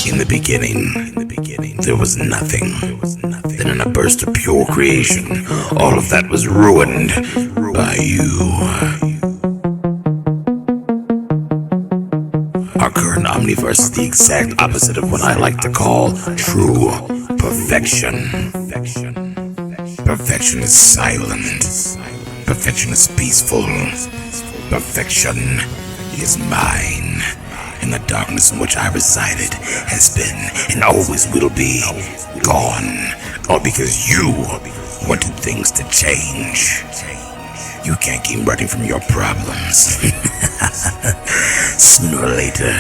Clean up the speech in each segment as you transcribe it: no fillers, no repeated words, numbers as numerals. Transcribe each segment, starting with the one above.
In the beginning, there was nothing. Then in a burst of pure creation, all of that was ruined by you. Our current omniverse is the exact opposite of what I like to call true perfection. Perfection is silent. Perfection is peaceful. Perfection is mine. And the darkness in which I resided has been and always will be gone. All because you wanted things to change. You can't keep running from your problems. Sooner or later,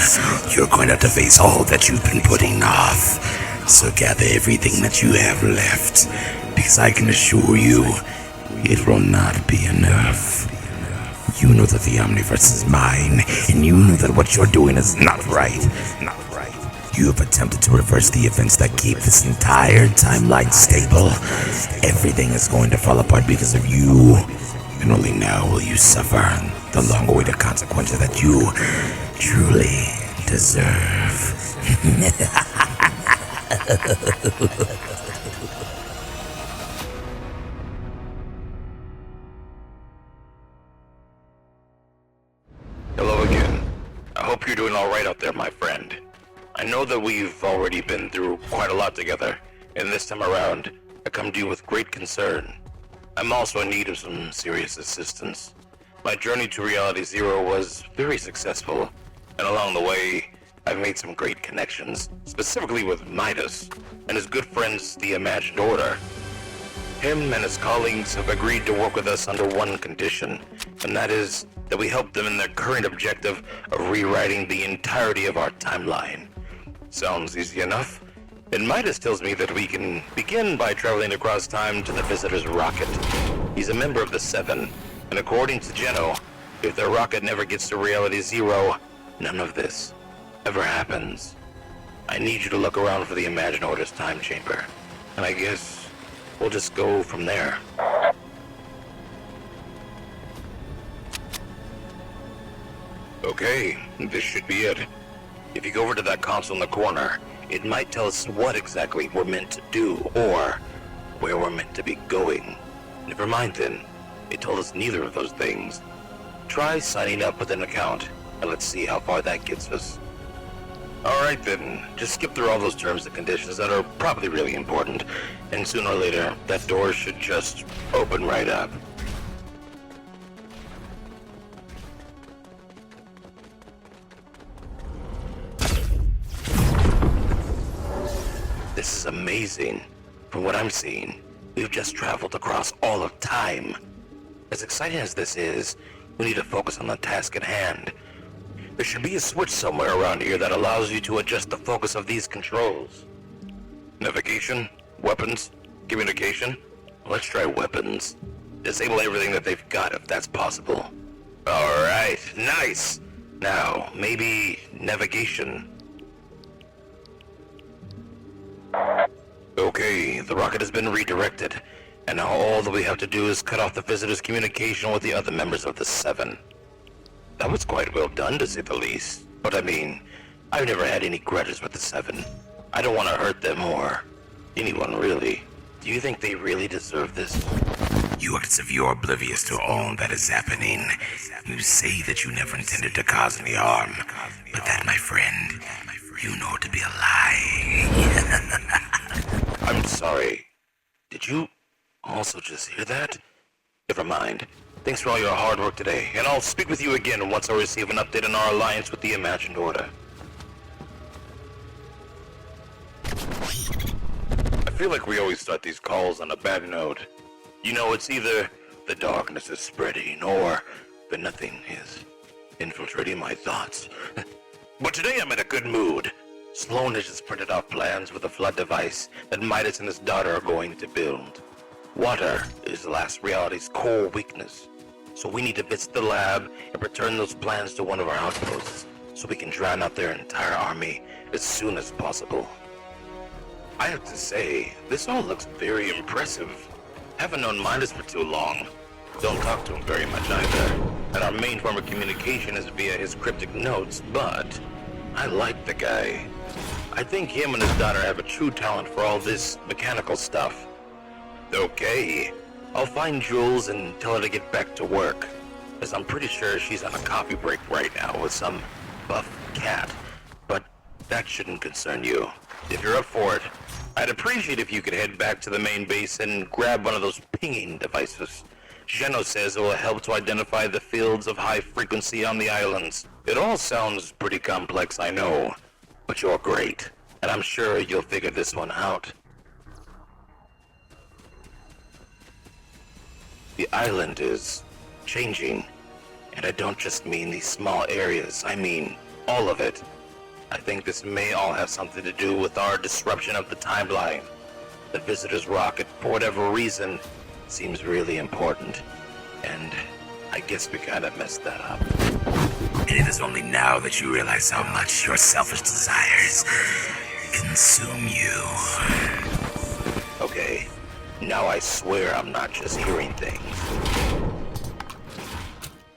you're going to have to face all that you've been putting off. So gather everything that you have left, because I can assure you, it will not be enough. You know that the Omniverse is mine, and you know that what you're doing is not right. You have attempted to reverse the events that keep this entire timeline stable. Everything is going to fall apart because of you. And only now will you suffer the long-awaited consequences that you truly deserve. Hello again. I hope you're doing alright out there, my friend. I know that we've already been through quite a lot together, and this time around, I come to you with great concern. I'm also in need of some serious assistance. My journey to Reality Zero was very successful, and along the way, I've made some great connections, specifically with Midas and his good friends, the Imagined Order. Him and his colleagues have agreed to work with us under one condition, and that is that we help them in their current objective of rewriting the entirety of our timeline. Sounds easy enough. And Midas tells me that we can begin by traveling across time to the Visitor's rocket. He's a member of the Seven, and according to Geno, if their rocket never gets to Reality Zero, none of this ever happens. I need you to look around for the Imagined Order's time chamber, and I guess we'll just go from there. Okay, this should be it. If you go over to that console in the corner, it might tell us what exactly we're meant to do, or where we're meant to be going. Never mind then, it told us neither of those things. Try signing up with an account, and let's see how far that gets us. Alright then, just skip through all those terms and conditions that are probably really important, and sooner or later, that door should just open right up. This is amazing. From what I'm seeing, we've just traveled across all of time. As exciting as this is, we need to focus on the task at hand. There should be a switch somewhere around here that allows you to adjust the focus of these controls. Navigation, weapons, communication. Let's try weapons. Disable everything that they've got if that's possible. Alright, nice. Now, maybe navigation. Okay, the rocket has been redirected, and now all that we have to do is cut off the visitor's communication with the other members of the Seven. That was quite well done, to say the least. But I mean, I've never had any grudges with the Seven. I don't want to hurt them or anyone, really. Do you think they really deserve this? You act as if you're oblivious to all that is happening. You say that you never intended to cause any harm, but that, my friend, you know to be a lie. I'm sorry. Did you also just hear that? Never mind. Thanks for all your hard work today, and I'll speak with you again once I receive an update on our alliance with the Imagined Order. I feel like we always start these calls on a bad note. You know, it's either the darkness is spreading, or the nothing is infiltrating my thoughts. But today I'm in a good mood. Sloan has just printed out plans with a flood device that Midas and his daughter are going to build. Water is the last reality's core weakness, so we need to visit the lab and return those plans to one of our outposts, so we can drown out their entire army as soon as possible. I have to say, this all looks very impressive. Haven't known Midas for too long. Don't talk to him very much either, and our main form of communication is via his cryptic notes, but I like the guy. I think him and his daughter have a true talent for all this mechanical stuff. Okay, I'll find Jules and tell her to get back to work, as I'm pretty sure she's on a coffee break right now with some buff cat, but that shouldn't concern you. If you're up for it, I'd appreciate if you could head back to the main base and grab one of those pinging devices. Geno says it will help to identify the fields of high frequency on the islands. It all sounds pretty complex, I know, but you're great, and I'm sure you'll figure this one out. The island is changing, and I don't just mean these small areas, I mean all of it. I think this may all have something to do with our disruption of the timeline. The visitor's rocket, for whatever reason, seems really important, and I guess we kinda messed that up. And it is only now that you realize how much your selfish desires consume you. Okay, now I swear I'm not just hearing things.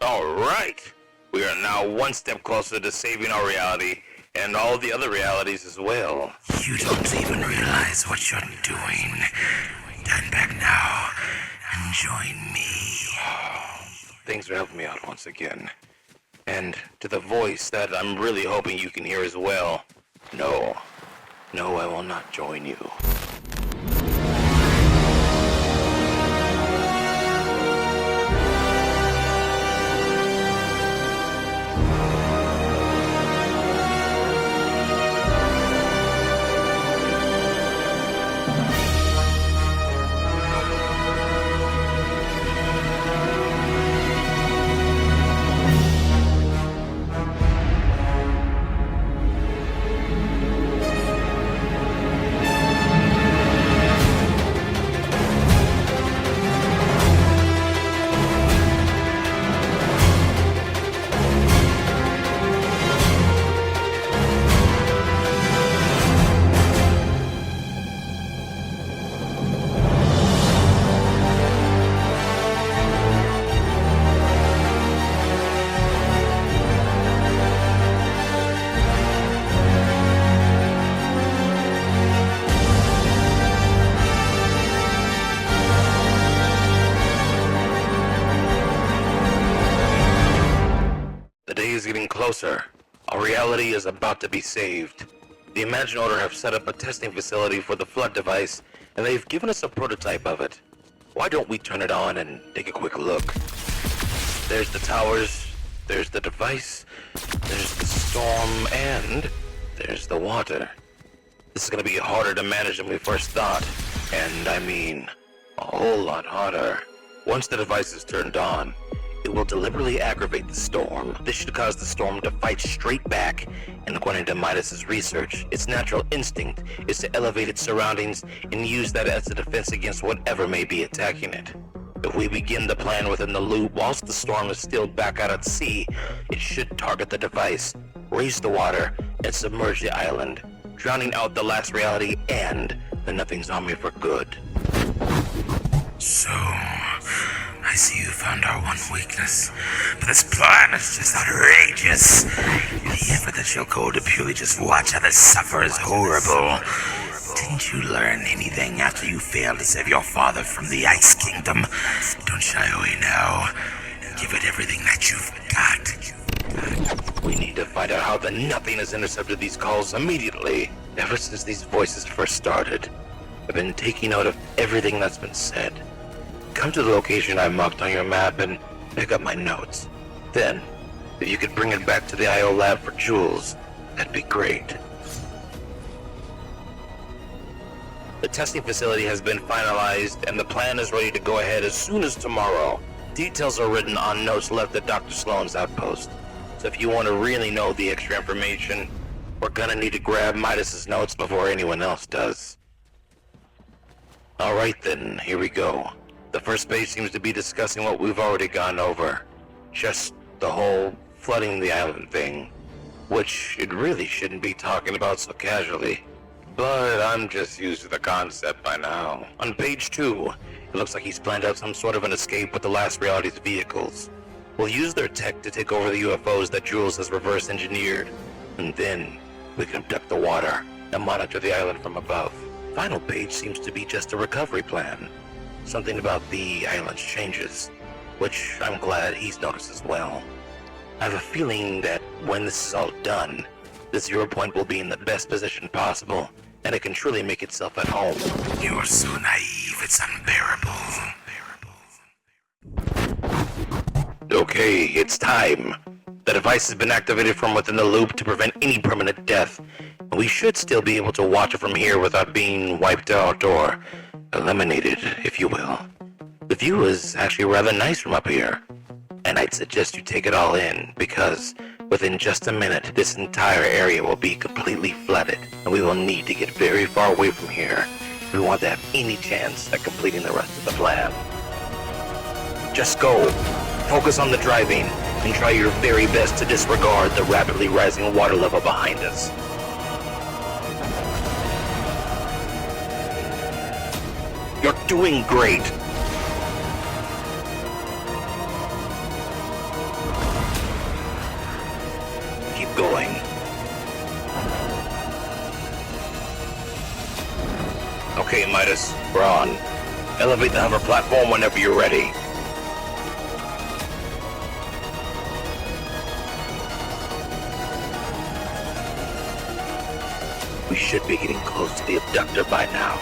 Alright! We are now one step closer to saving our reality, and all the other realities as well. You don't even realize what you're doing. Turn back now and join me. Things are helping me out once again. And to the voice that I'm really hoping you can hear as well, no, I will not join you. Closer. Our reality is about to be saved. The Imagine Order have set up a testing facility for the flood device, and they've given us a prototype of it. Why don't we turn it on and take a quick look? There's the towers, there's the device, there's the storm, and there's the water. This is gonna be harder to manage than we first thought, and I mean, a whole lot harder. Once the device is turned on, it will deliberately aggravate the storm. This should cause the storm to fight straight back, and according to Midas's research, its natural instinct is to elevate its surroundings and use that as a defense against whatever may be attacking it. If we begin the plan within the loop whilst the storm is still back out at sea, it should target the device, raise the water, and submerge the island, drowning out the last reality and the Nothing's Army for good. So, I see you found our one weakness, but this plan is just outrageous. The effort that you'll go to purely just watch others suffer is horrible. Didn't you learn anything after you failed to save your father from the Ice Kingdom? Don't shy away now. Give it everything that you've got. We need to find out how the Nothing has intercepted these calls immediately. Ever since these voices first started, I've been taking note of everything that's been said. Come to the location I marked on your map and pick up my notes. Then, if you could bring it back to the IO lab for Jules, that'd be great. The testing facility has been finalized, and the plan is ready to go ahead as soon as tomorrow. Details are written on notes left at Dr. Sloan's outpost. So if you want to really know the extra information, we're gonna need to grab Midas's notes before anyone else does. Alright then, here we go. The first page seems to be discussing what we've already gone over. Just the whole flooding the island thing. Which it really shouldn't be talking about so casually. But I'm just used to the concept by now. On page 2, it looks like he's planned out some sort of an escape with the last reality's vehicles. We'll use their tech to take over the UFOs that Jules has reverse engineered. And then we can abduct the water and monitor the island from above. Final page seems to be just a recovery plan. Something about the island's changes, which I'm glad he's noticed as well. I have a feeling that when this is all done, the 0 point will be in the best position possible, and it can truly make itself at home. You're so naive, it's unbearable. Okay, it's time. The device has been activated from within the loop to prevent any permanent death, and we should still be able to watch it from here without being wiped out or eliminated, if you will. The view is actually rather nice from up here, and I'd suggest you take it all in, because within just a minute, this entire area will be completely flooded, and we will need to get very far away from here if we want to have any chance at completing the rest of the plan. Just go. Focus on the driving, and try your very best to disregard the rapidly rising water level behind us. You're doing great. Keep going. Okay, Midas, we're on. Elevate the hover platform whenever you're ready. We should be getting close to the abductor by now.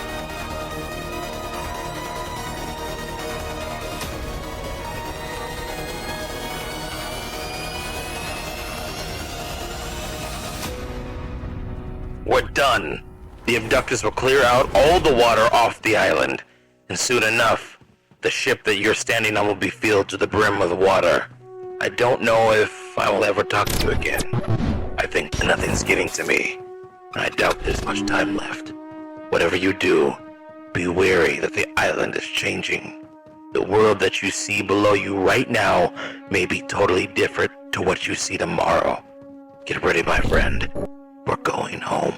We're done. The abductors will clear out all the water off the island, and soon enough, the ship that you're standing on will be filled to the brim with water. I don't know if I will ever talk to you again. I think nothing's getting to me. I doubt there's much time left. Whatever you do, be wary that the island is changing. The world that you see below you right now may be totally different to what you see tomorrow. Get ready, my friend. We're going home.